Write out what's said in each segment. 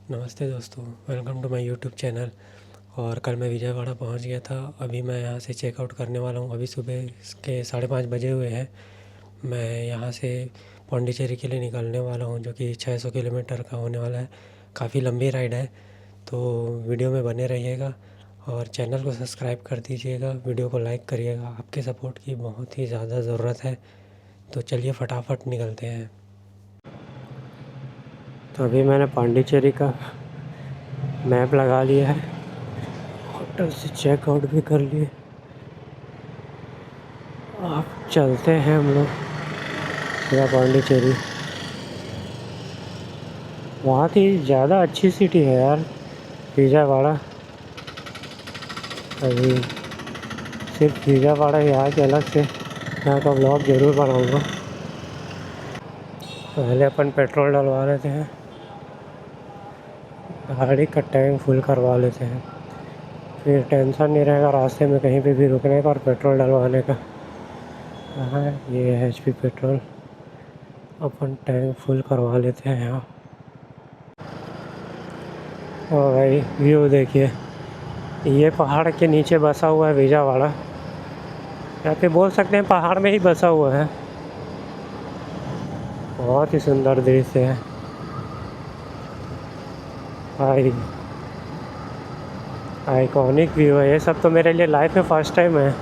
नमस्ते दोस्तों, welcome to my YouTube channel. और कल मैं विजयवाड़ा पहुंच गया था। अभी मैं यहां से चेकआउट करने वाला हूं। अभी सुबह के 5:30 बजे हुए हैं। मैं यहां से पौंडीचेरी के लिए निकलने वाला हूं, जो कि 600 किलोमीटर का होने वाला है। काफ़ी लंबी राइड है, तो वीडियो में बने रहिएगा और चैनल को सब्सक्राइब कर दीजिएगा, वीडियो को लाइक करिएगा। आपके सपोर्ट की बहुत ही ज़्यादा ज़रूरत है। तो चलिए फटाफट निकलते हैं। तो अभी मैंने पौंडीचेरी का मैप लगा लिया है, होटल से चेकआउट भी कर लिए। अब चलते हैं हम लोग सीधा पौंडीचेरी। बहुत ही ज़्यादा अच्छी सिटी है यार विजयवाड़ा। अभी सिर्फ विजयवाड़ा यहाँ के अलग से यहाँ का ब्लॉग ज़रूर बनाऊँगा। पहले अपन पेट्रोल डलवा लेते हैं, गाड़ी का टैंक फुल करवा लेते हैं, फिर टेंशन नहीं रहेगा रास्ते में कहीं पे भी रुकने का और पेट्रोल डलवाने का। हाँ, ये है HP पेट्रोल। अपन टैंक फुल करवा लेते हैं यहाँ। और भाई व्यू देखिए, ये पहाड़ के नीचे बसा हुआ है विजयवाड़ा। यहाँ पे बोल सकते हैं पहाड़ में ही बसा हुआ है। बहुत ही सुंदर दृश्य है भाई, आइकॉनिक व्यू है। ये सब तो मेरे लिए लाइफ में फर्स्ट टाइम है।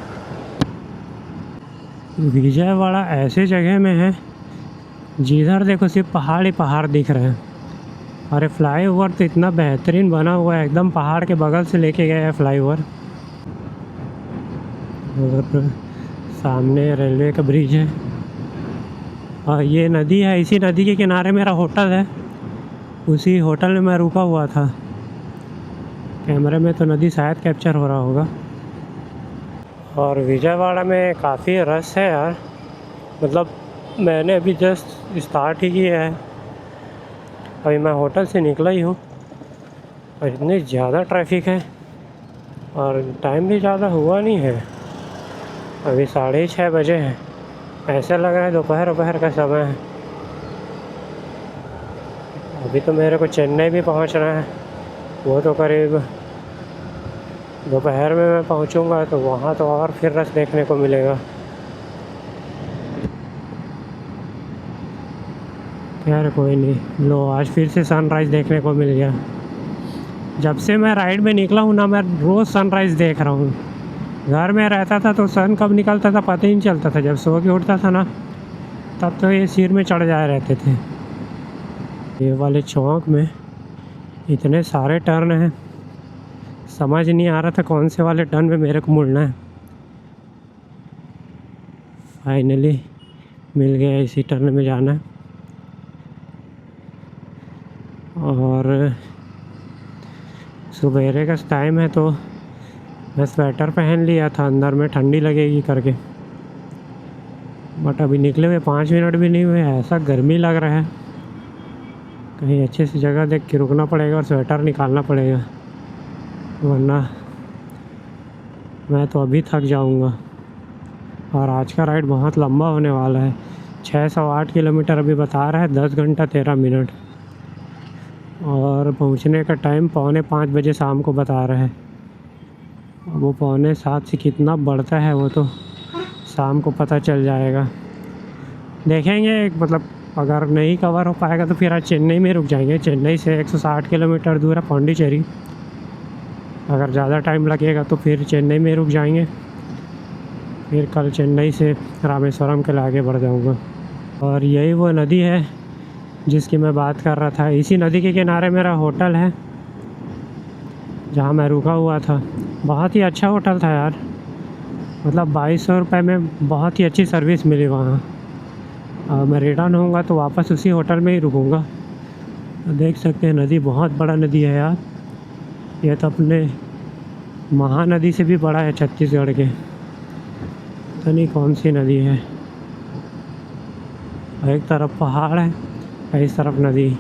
विजयवाड़ा ऐसे जगह में है जिधर देखो सिर्फ पहाड़ ही पहाड़ दिख रहे हैं। अरे फ्लाईओवर तो इतना बेहतरीन बना हुआ है, एकदम पहाड़ के बगल से लेके गया है फ्लाईओवर। और सामने रेलवे का ब्रिज है और ये नदी है। इसी नदी के किनारे मेरा होटल है, उसी होटल में मैं रुका हुआ था। कैमरे में तो नदी शायद कैप्चर हो रहा होगा। और विजयवाड़ा में काफ़ी रश है यार, मतलब मैंने अभी जस्ट स्टार्ट ही किया है। अभी मैं होटल से निकला ही हूँ और इतनी ज़्यादा ट्रैफिक है और टाइम भी ज़्यादा हुआ नहीं है। अभी 6:30 बजे हैं, ऐसा लग रहा है दोपहर का समय है। अभी तो मेरे को चेन्नई भी पहुंचना है, वो तो करीब दोपहर में मैं पहुंचूंगा, तो वहाँ तो और फिर रश देखने को मिलेगा। यार कोई नहीं, लो आज फिर से सनराइज़ देखने को मिल गया। जब से मैं राइड में निकला हूँ ना, मैं रोज़ सनराइज़ देख रहा हूँ। घर में रहता था तो सन कब निकलता था पता ही नहीं चलता था। जब सो के उठता था ना, तब तो ये सिर में चढ़ जाए रहते थे। ये वाले चौक में इतने सारे टर्न हैं, समझ नहीं आ रहा था कौन से वाले टर्न में मेरे को मुड़ना है। फाइनली मिल गया, इसी टर्न में जाना है। और सुबेरे का टाइम है तो मैं स्वेटर पहन लिया था, अंदर में ठंडी लगेगी करके। बट अभी निकले हुए 5 मिनट भी नहीं हुए, ऐसा गर्मी लग रहा है। कहीं अच्छे सी जगह देख के रुकना पड़ेगा और स्वेटर निकालना पड़ेगा, वरना मैं तो अभी थक जाऊंगा। और आज का राइड बहुत लंबा होने वाला है। 608 किलोमीटर अभी बता रहा है, 10 घंटा 13 मिनट। और पहुंचने का टाइम 4:45 बजे शाम को बता रहा है। वो 6:45 से कितना बढ़ता है वो तो शाम को पता चल जाएगा। देखेंगे, मतलब अगर नहीं कवर हो पाएगा तो फिर आज चेन्नई में रुक जाएंगे। चेन्नई से 160 किलोमीटर दूर है पौंडीचेरी। अगर ज़्यादा टाइम लगेगा तो फिर चेन्नई में रुक जाएंगे। फिर कल चेन्नई से रामेश्वरम के लिए आगे बढ़ जाऊँगा। और यही वो नदी है जिसकी मैं बात कर रहा था। इसी नदी के किनारे मेरा होटल है जहाँ मैं रुका हुआ था। बहुत ही अच्छा होटल था यार, मतलब 2200 रुपये में बहुत ही अच्छी सर्विस मिली वहाँ। मैं रिटर्न होऊंगा तो वापस उसी होटल में ही रुकूंगा। देख सकते हैं नदी बहुत बड़ा नदी है यार। यह तो अपने महानदी से भी बड़ा है छत्तीसगढ़ के। पता नहीं कौन सी नदी है। एक तरफ पहाड़ है, इस तरफ नदी।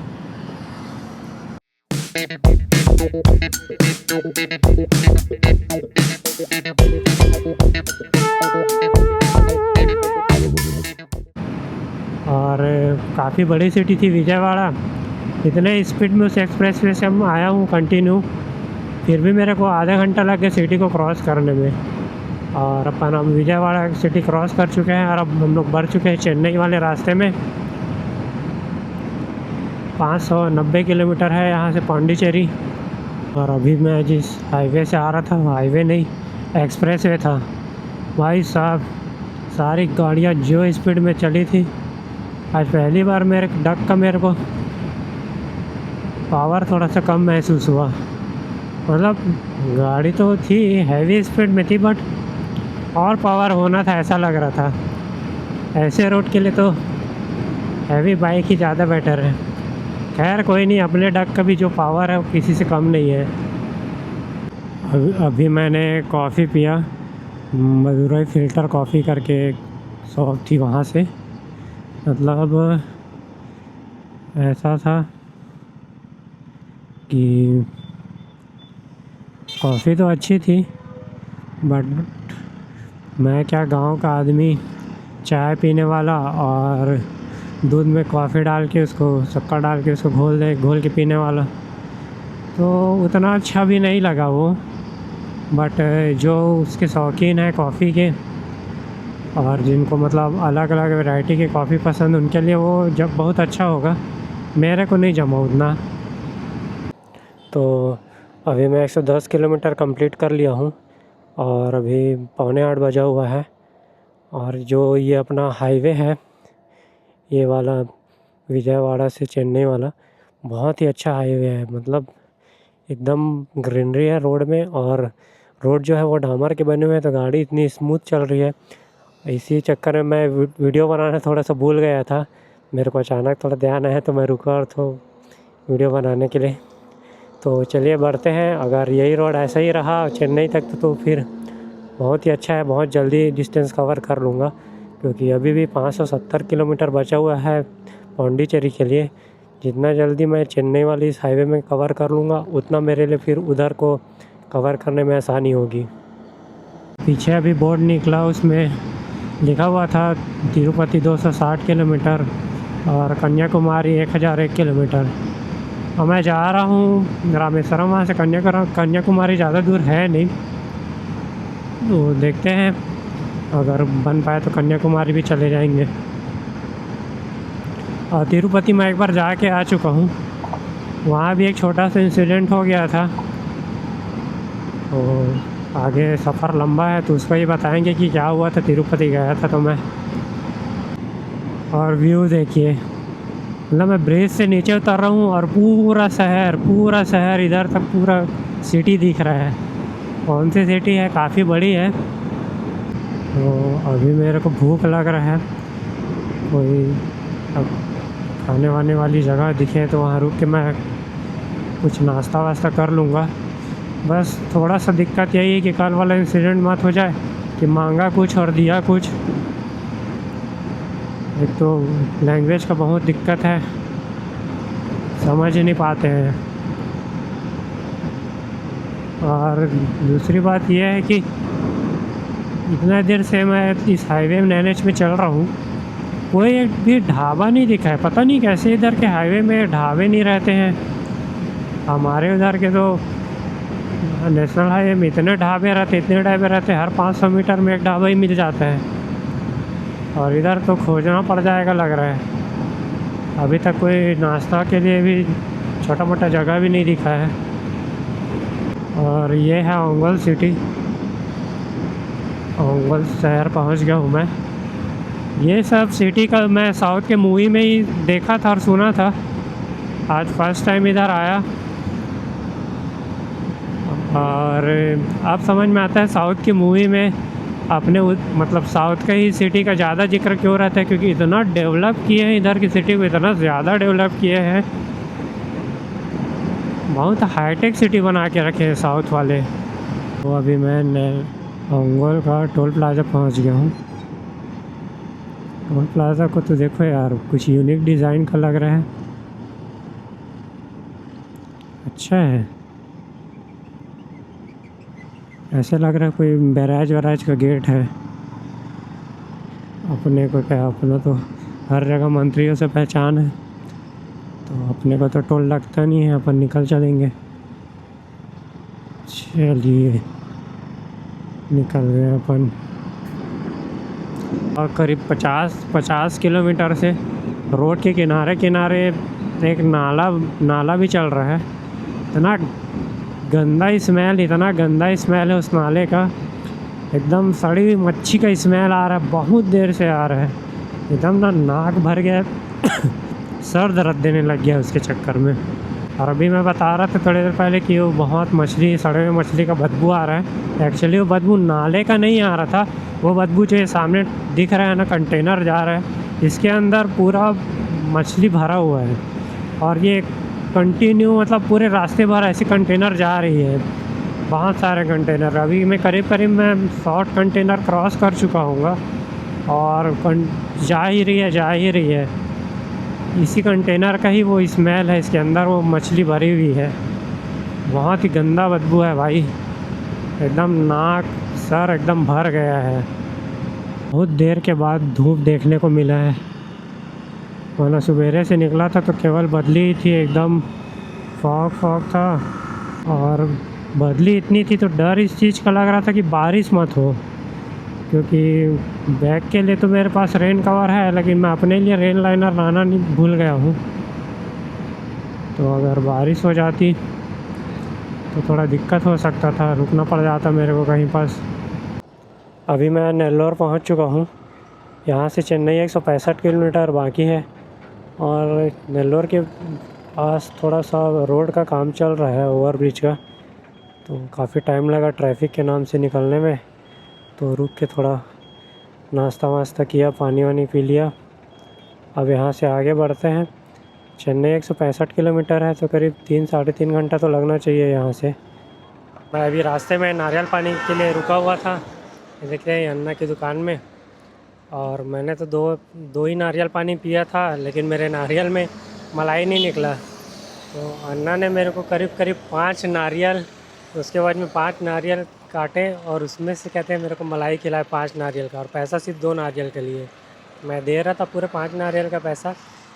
और काफ़ी बड़ी सिटी थी विजयवाड़ा। इतने स्पीड में उस एक्सप्रेस वे से हम आया हूँ कंटिन्यू, फिर भी मेरे को आधा घंटा लग गया सिटी को क्रॉस करने में। और अपन अब विजयवाड़ा सिटी क्रॉस कर चुके हैं और अब हम लोग बढ़ चुके हैं चेन्नई वाले रास्ते में। 590 किलोमीटर है यहाँ से पौंडीचेरी। और अभी मैं जिस हाईवे से आ रहा था, हाईवे नहीं एक्सप्रेस वे था, भाई साहब सारी गाड़ियाँ जो स्पीड में चली थी। आज पहली बार मेरे को पावर थोड़ा सा कम महसूस हुआ। मतलब गाड़ी तो थी हैवी स्पीड में थी, बट और पावर होना था ऐसा लग रहा था। ऐसे रोड के लिए तो हैवी बाइक ही ज़्यादा बेटर है। खैर कोई नहीं, अपने डक का भी जो पावर है वो किसी से कम नहीं है। अभी मैंने कॉफ़ी पिया, मदुरई फ़िल्टर कॉफ़ी करके एक शॉप थी वहाँ से। मतलब ऐसा था कि कॉफ़ी तो अच्छी थी, बट मैं क्या गांव का आदमी, चाय पीने वाला और दूध में कॉफ़ी डाल के उसको शक्कर डाल के उसको घोल के पीने वाला, तो उतना अच्छा भी नहीं लगा वो। बट जो उसके शौकीन है कॉफ़ी के और जिनको मतलब अलग अलग वैरायटी की कॉफ़ी पसंद, उनके लिए वो जब बहुत अच्छा होगा। मेरे को नहीं जमा उतना। तो अभी मैं 110 किलोमीटर कंप्लीट कर लिया हूँ और अभी 7:45 बजा हुआ है। और जो ये अपना हाईवे है, ये वाला विजयवाड़ा से चेन्नई वाला, बहुत ही अच्छा हाईवे है। मतलब एकदम ग्रीनरी है रोड में, और रोड जो है वो डामर के बने हुए हैं, तो गाड़ी इतनी स्मूथ चल रही है। इसी चक्कर में मैं वीडियो बनाना थोड़ा सा भूल गया था। मेरे को अचानक थोड़ा ध्यान आया तो मैं रुका और तो वीडियो बनाने के लिए। तो चलिए बढ़ते हैं। अगर यही रोड ऐसा ही रहा चेन्नई तक तो फिर बहुत ही अच्छा है, बहुत जल्दी डिस्टेंस कवर कर लूँगा, क्योंकि अभी भी 570 किलोमीटर बचा हुआ है पौंडीचेरी के लिए। जितना जल्दी मैं चेन्नई वाली इस हाईवे में कवर कर लूँगा, उतना मेरे लिए फिर उधर को कवर करने में आसानी होगी। पीछे अभी बोर्ड निकला, उसमें लिखा हुआ था तिरुपति 260 किलोमीटर और कन्याकुमारी 1001 किलोमीटर। और मैं जा रहा हूँ रामेश्वरम, वहाँ से कन्याकुमारी ज़्यादा दूर है नहीं, तो देखते हैं अगर बन पाए तो कन्याकुमारी भी चले जाएंगे। और तिरुपति मैं एक बार जाके आ चुका हूँ, वहाँ भी एक छोटा सा इंसिडेंट हो गया था। तो आगे सफ़र लंबा है तो उसको ही बताएंगे कि क्या हुआ था। तिरुपति गया था तो मैं, और व्यू देखिए, मतलब मैं ब्रिज से नीचे उतर रहा हूँ और पूरा शहर इधर तक पूरा सिटी दिख रहा है। कौन सी सिटी है, काफ़ी बड़ी है। तो अभी मेरे को भूख लग रहा है, कोई अब खाने वाने वाली जगह दिखे तो वहाँ रुक के मैं कुछ नाश्ता वास्ता कर लूँगा। बस थोड़ा सा दिक्कत यही है कि कल वाला इंसिडेंट मत हो जाए कि मांगा कुछ और दिया कुछ। एक तो लैंग्वेज का बहुत दिक्कत है, समझ ही नहीं पाते हैं। और दूसरी बात यह है कि इतना देर से मैं इस हाईवे में NH में चल रहा हूँ, कोई एक भी ढाबा नहीं दिखा है। पता नहीं कैसे इधर के हाईवे में ढाबे नहीं रहते हैं। हमारे उधर के तो नेशनल हाईवे में इतने ढाबे रहते, हर 500 मीटर में एक ढाबा ही मिल जाता है। और इधर तो खोजना पड़ जाएगा लग रहा है। अभी तक कोई नाश्ता के लिए भी छोटा मोटा जगह भी नहीं दिखा है। और ये है ओंगोल सिटी, ओंगोल शहर पहुंच गया हूँ मैं। ये सब सिटी का मैं साउथ के मूवी में ही देखा था और सुना था, आज फर्स्ट टाइम इधर आया और अब समझ में आता है साउथ की मूवी में अपने मतलब साउथ का ही सिटी का ज़्यादा जिक्र क्यों रहता है, क्योंकि इतना डेवलप किए हैं इधर की सिटी को, इतना ज़्यादा डेवलप किए हैं, बहुत हाईटेक सिटी बना के रखे हैं साउथ वाले। तो अभी मैं ओंगोल का टोल प्लाज़ा पहुंच गया हूँ। टोल प्लाज़ा को तो देखो यार, कुछ यूनिक डिज़ाइन का लग रहा है, अच्छा है। ऐसे लग रहा है कोई बैराज का गेट है। अपने को क्या, अपना तो हर जगह मंत्रियों से पहचान है। तो अपने को तो टोल लगता नहीं है, अपन निकल चलेंगे। चलिए निकल गए अपन। और करीब 50 किलोमीटर से रोड के किनारे किनारे एक नाला भी चल रहा है। इतना गंदा स्मेल है उस नाले का, एकदम सड़ी हुई मच्छी का स्मेल आ रहा है, बहुत देर से आ रहा है। एकदम ना नाक भर गया सर दर्द देने लग गया उसके चक्कर में। और अभी मैं बता रहा था थोड़ी देर पहले कि वो बहुत मछली, सड़े हुए मछली का बदबू आ रहा है। एक्चुअली वो बदबू नाले का नहीं आ रहा था, वो बदबू जो ये सामने दिख रहा है ना, कंटेनर जा रहा है, इसके अंदर पूरा मछली भरा हुआ है। और ये कंटिन्यू मतलब पूरे रास्ते भर ऐसे कंटेनर जा रही है, बहुत सारे कंटेनर। अभी मैं करीब मैं 100 कंटेनर क्रॉस कर चुका हूँगा और जा ही रही है। इसी कंटेनर का ही वो स्मेल है, इसके अंदर वो मछली भरी हुई है। बहुत ही गंदा बदबू है भाई, एकदम नाक सर एकदम भर गया है। बहुत देर के बाद धूप देखने को मिला है, वरना सवेरे से निकला था तो केवल बदली ही थी, एकदम फॉग था। और बदली इतनी थी तो डर इस चीज़ का लग रहा था कि बारिश मत हो, क्योंकि बैग के लिए तो मेरे पास रेन कवर है, लेकिन मैं अपने लिए रेन लाइनर लाना नहीं भूल गया हूँ। तो अगर बारिश हो जाती तो थोड़ा दिक्कत हो सकता था, रुकना पड़ जाता मेरे को कहीं पास। अभी मैं नेल्लोर पहुँच चुका हूँ। यहाँ से चेन्नई 165 किलोमीटर बाकी है। और नेल्लोर के पास थोड़ा सा रोड का काम चल रहा है, ओवर ब्रिज का, तो काफ़ी टाइम लगा ट्रैफिक के नाम से निकलने में। तो रुक के थोड़ा नाश्ता वास्ता किया, पानी वानी पी लिया। अब यहाँ से आगे बढ़ते हैं। चेन्नई 165 किलोमीटर है, तो करीब 3 साढ़े 3 घंटा तो लगना चाहिए यहाँ से। मैं अभी रास्ते में नारियल पानी के लिए रुका हुआ था, देखते हैं अन्ना की दुकान में। और मैंने तो दो ही नारियल पानी पिया था, लेकिन मेरे नारियल में मलाई नहीं निकला। तो अन्ना ने मेरे को करीब 5 नारियल, उसके बाद में 5 नारियल काटे और उसमें से कहते हैं मेरे को मलाई खिलाए 5 नारियल का, और पैसा सिर्फ 2 नारियल के लिए। मैं दे रहा था पूरे 5 नारियल का पैसा,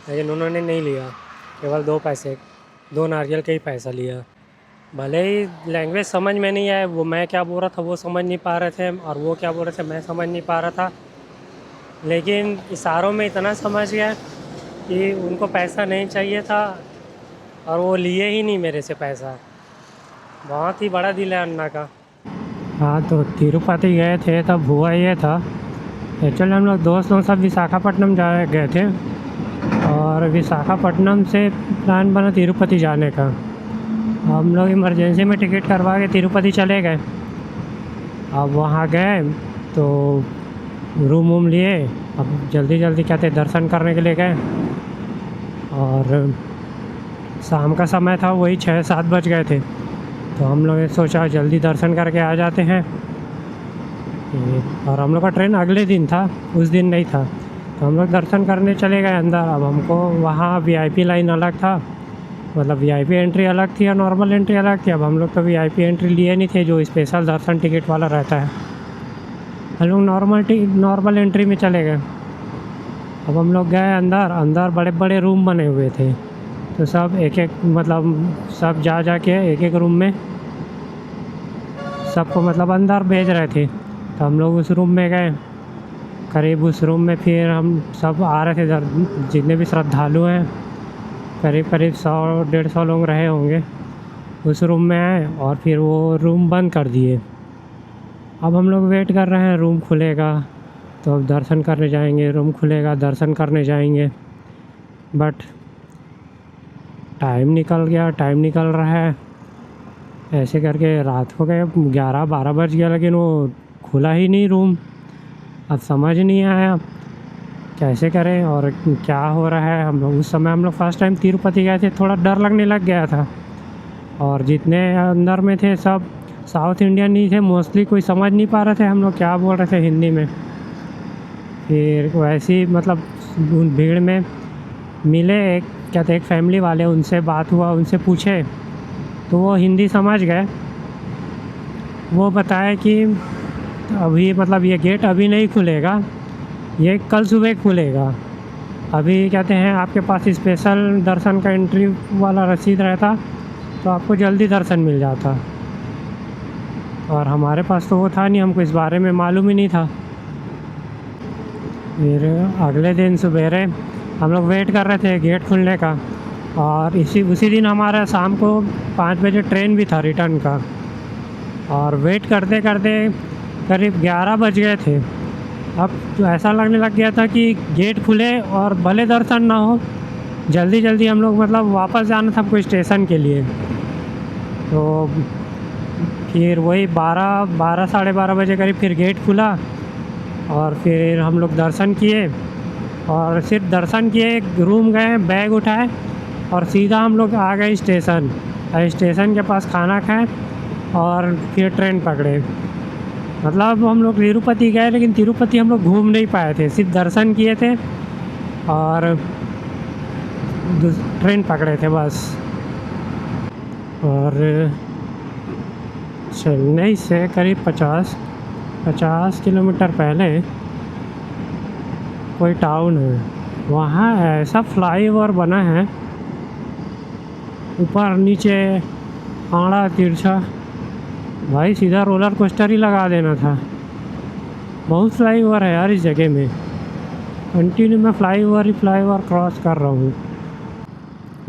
लेकिन उन्होंने नहीं लिया, केवल 2 नारियल का ही पैसा लिया। भले ही लैंग्वेज समझ में नहीं आए, वो मैं क्या बोल रहा था वो समझ नहीं पा रहे थे, और वो क्या बोल रहे थे मैं समझ नहीं पा रहा था, लेकिन इशारों में इतना समझ गया कि उनको पैसा नहीं चाहिए था और वो लिए ही नहीं मेरे से पैसा। बहुत ही बड़ा दिल है अन्ना का। हाँ, तो तिरुपति गए थे तब हुआ ये था। एक्चुअली हम लोग दोस्त लोग सब विशाखापट्टनम गए थे, और विशाखापट्टनम से प्लान बना तिरुपति जाने का। हम लोग इमरजेंसी में टिकट करवा के तिरुपति चले गए। अब वहाँ गए तो रूम वूम लिए, अब जल्दी कहते दर्शन करने के लिए गए। और शाम का समय था, वही 6-7 बज गए थे। तो हम लोग ने सोचा जल्दी दर्शन करके आ जाते हैं। और हम लोग का ट्रेन अगले दिन था, उस दिन नहीं था। तो हम लोग दर्शन करने चले गए अंदर। अब हमको वहाँ वीआईपी लाइन अलग था, मतलब वीआईपी एंट्री अलग थी और नॉर्मल एंट्री अलग थी। अब हम लोग तो वीआईपी एंट्री लिए नहीं थे, जो स्पेशल दर्शन टिकट वाला रहता है। हम लोग नॉर्मल एंट्री में चले गए। अब हम लोग गए अंदर बड़े बड़े रूम बने हुए थे, तो सब एक मतलब सब जा के एक रूम में सबको मतलब अंदर भेज रहे थे। तो हम लोग उस रूम में गए। करीब उस रूम में फिर हम सब आ रहे थे, जितने भी श्रद्धालु हैं, करीब 100-150 लोग रहे होंगे उस रूम में आए, और फिर वो रूम बंद कर दिए। अब हम लोग वेट कर रहे हैं, रूम खुलेगा तो अब दर्शन करने जाएंगे, रूम खुलेगा दर्शन करने जाएंगे। बट टाइम निकल रहा है। ऐसे करके रात को गए 11-12 बज गया, लेकिन वो खुला ही नहीं रूम। अब समझ नहीं आया कैसे करें और क्या हो रहा है। उस समय हम लोग फर्स्ट टाइम तिरुपति गए थे, थोड़ा डर लगने लग गया था। और जितने अंदर में थे सब साउथ इंडियन ही थे मोस्टली, कोई समझ नहीं पा रहे थे हम लोग क्या बोल रहे थे हिंदी में। फिर वैसे ही मतलब भीड़ में मिले एक फैमिली वाले, उनसे बात हुआ, उनसे पूछे तो वो हिंदी समझ गए। वो बताए कि अभी मतलब ये गेट अभी नहीं खुलेगा, ये कल सुबह खुलेगा। अभी कहते हैं आपके पास स्पेशल दर्शन का एंट्री वाला रसीद रहता तो आपको जल्दी दर्शन मिल जाता, और हमारे पास तो वो था नहीं, हमको इस बारे में मालूम ही नहीं था। फिर अगले दिन सवेरे हम लोग वेट कर रहे थे गेट खुलने का, और उसी दिन हमारा शाम को 5 बजे ट्रेन भी था रिटर्न का, और वेट करते करते करीब 11 बज गए थे। अब तो ऐसा लगने लग गया था कि गेट खुले और भले दर्शन ना हो, जल्दी जल्दी हम लोग मतलब वापस जाना था कोई स्टेशन के लिए। तो फिर वही 12 साढ़े 12 बजे करीब फिर गेट खुला, और फिर हम लोग दर्शन किए, और सिर्फ दर्शन किए, रूम गए, बैग उठाए और सीधा हम लोग आ गए स्टेशन। स्टेशन के पास खाना खाए और फिर ट्रेन पकड़े। मतलब हम लोग तिरुपति गए, लेकिन तिरुपति हम लोग घूम नहीं पाए थे, सिर्फ दर्शन किए थे और ट्रेन पकड़े थे बस। और चेन्नई से करीब 50 किलोमीटर पहले कोई टाउन है, वहाँ ऐसा फ्लाईओवर बना है, ऊपर नीचे आड़ा तिरछा, भाई सीधा रोलर कोस्टर ही लगा देना था। बहुत फ्लाईओवर है यार इस जगह में, कंटिन्यू मैं फ्लाईओवर क्रॉस कर रहा हूँ।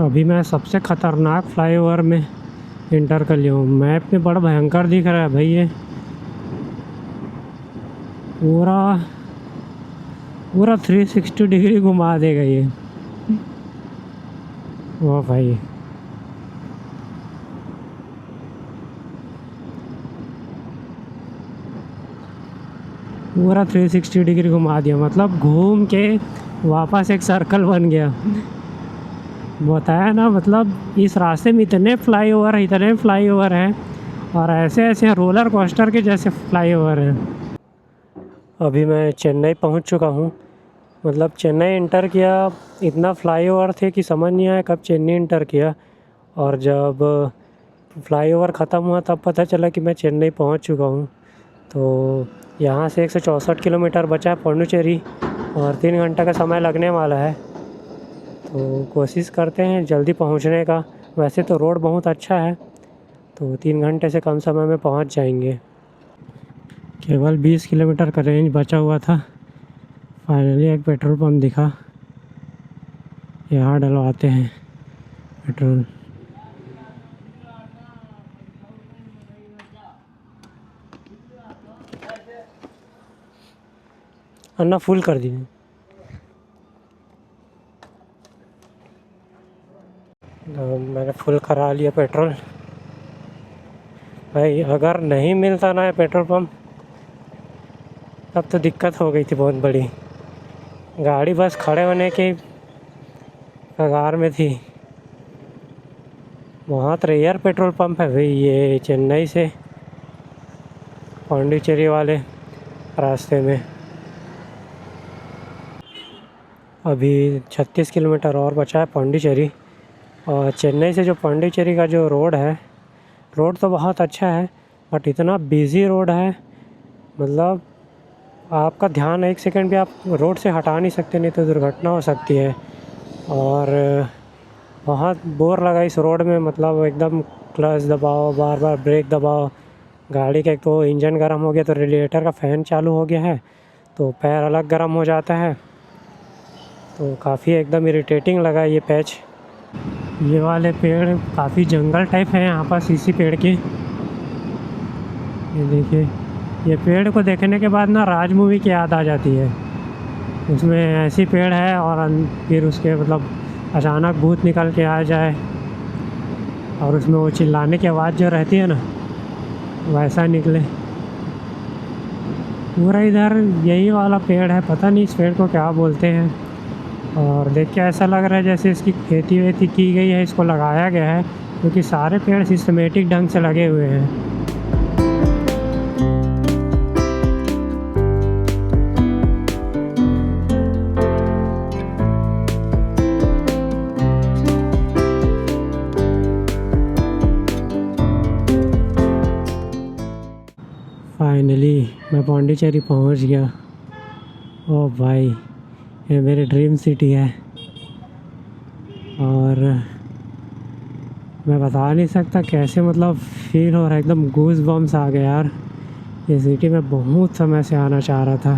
अभी मैं सबसे ख़तरनाक फ्लाईओवर में इंटर कर लिया हूँ। मैप में बड़ा भयंकर दिख रहा है भाई, ये पूरा 360 डिग्री घुमा देगा ये। वाह भाई, पूरा 360 डिग्री घुमा दिया, मतलब घूम के वापस एक सर्कल बन गया। बताया ना, मतलब इस रास्ते में इतने फ्लाईओवर हैं और ऐसे ऐसे रोलर कोस्टर के जैसे फ्लाईओवर हैं। अभी मैं चेन्नई पहुंच चुका हूं, मतलब चेन्नई इंटर किया, इतना फ्लाईओवर थे कि समझ नहीं आया कब चेन्नई इंटर किया, और जब फ्लाईओवर ख़त्म हुआ तब पता चला कि मैं चेन्नई पहुंच चुका हूं। तो यहाँ से 164 किलोमीटर बचा है पौंडीचेरी, और 3 घंटा का समय लगने वाला है। तो कोशिश करते हैं जल्दी पहुंचने का। वैसे तो रोड बहुत अच्छा है, तो 3 घंटे से कम समय में पहुंच जाएंगे। केवल 20 किलोमीटर का रेंज बचा हुआ था। फाइनली एक पेट्रोल पंप दिखा, यहाँ डलवाते हैं पेट्रोल। अन्ना फुल कर दीजिए। तो मैंने फुल करा लिया पेट्रोल। भाई अगर नहीं मिलता ना ये पेट्रोल पंप, तब तो दिक्कत हो गई थी बहुत बड़ी। गाड़ी बस खड़े होने की कगार में थी। बहुत रेयर पेट्रोल पंप है भाई ये, चेन्नई से पौंडीचेरी वाले रास्ते में। अभी 36 किलोमीटर और बचा है पौंडीचेरी, और चेन्नई से जो पौंडीचेरी का जो रोड है, रोड तो बहुत अच्छा है, बट इतना बिज़ी रोड है, मतलब आपका ध्यान 1 सेकंड भी आप रोड से हटा नहीं सकते, नहीं तो दुर्घटना हो सकती है। और बहुत बोर लगा इस रोड में, मतलब एकदम क्लच दबाओ, बार बार ब्रेक दबाओ। गाड़ी का एक तो इंजन गर्म हो गया, तो रेडिएटर का फ़ैन चालू हो गया है, तो पैर अलग गर्म हो जाता है। तो काफ़ी एकदम इरिटेटिंग लगा ये पैच। ये वाले पेड़ काफ़ी जंगल टाइप है यहाँ पास, इसी पेड़ के। ये देखिए, ये पेड़ को देखने के बाद ना राज मूवी की याद आ जाती है। उसमें ऐसी पेड़ है और फिर उसके मतलब अचानक भूत निकल के आ जाए, और उसमें वो चिल्लाने की आवाज़ जो रहती है ना, वैसा निकले। पूरा इधर यही वाला पेड़ है, पता नहीं इस पेड़ को क्या बोलते हैं। और देख के ऐसा लग रहा है जैसे इसकी खेती वेती की गई है, इसको लगाया गया है, क्योंकि सारे पेड़ सिस्टमेटिक ढंग से लगे हुए हैं। फाइनली मैं पौंडीचेरी पहुंच गया। ओ भाई, ये मेरी ड्रीम सिटी है और मैं बता नहीं सकता कैसे मतलब फील हो रहा है, एकदम गूज बम्स आ गए यार। ये सिटी में बहुत समय से आना चाह रहा था।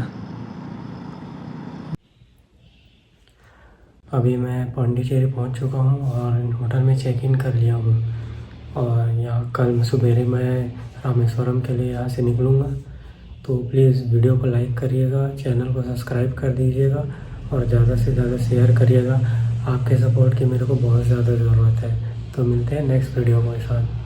अभी मैं पौंडीचेरी पहुंच चुका हूं और होटल में चेक इन कर लिया हूं और यहाँ कल सुबह मैं रामेश्वरम के लिए यहाँ से निकलूँगा। तो प्लीज़ वीडियो को लाइक करिएगा, चैनल को सब्सक्राइब कर दीजिएगा और ज़्यादा से ज़्यादा शेयर करिएगा। आपके सपोर्ट की मेरे को बहुत ज़्यादा ज़रूरत है। तो मिलते हैं नेक्स्ट वीडियो के साथ।